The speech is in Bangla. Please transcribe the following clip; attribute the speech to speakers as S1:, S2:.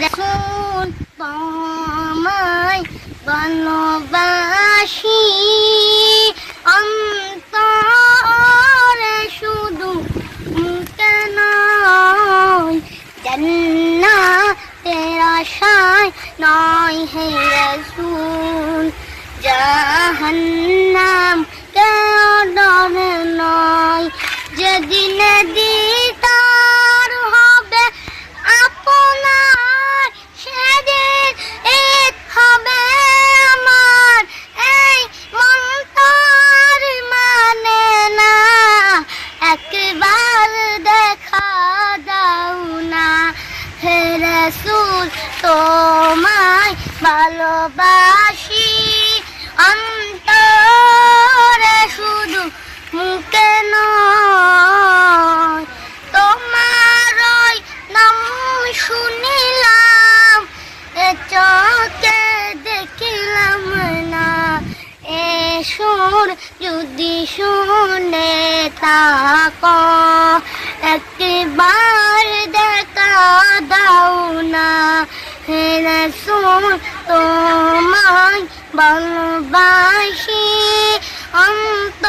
S1: রাসূল তোমায় ভালোবাসি অন্তরে শুধু কেন জান্নাতের আশায় নয় হে রাসূল জাহান্নাম কেউ ডরে নয় যেদিন দিদার হবে আপনার সেদিন ঈদ হবে আমার এই মন তার মানে না একবার দেখা দাও না হে রাসূল তোমায় ভালোবাসি অন্তরে শুধু মুখে নয় তোমার ওই নাম শুনিলাম চোখে দেখিলাম না এ সুর যদি শুনে থাকো একবার দেখা দাও না হে রাসূল তোমায় ভালোবাসি অন্তরে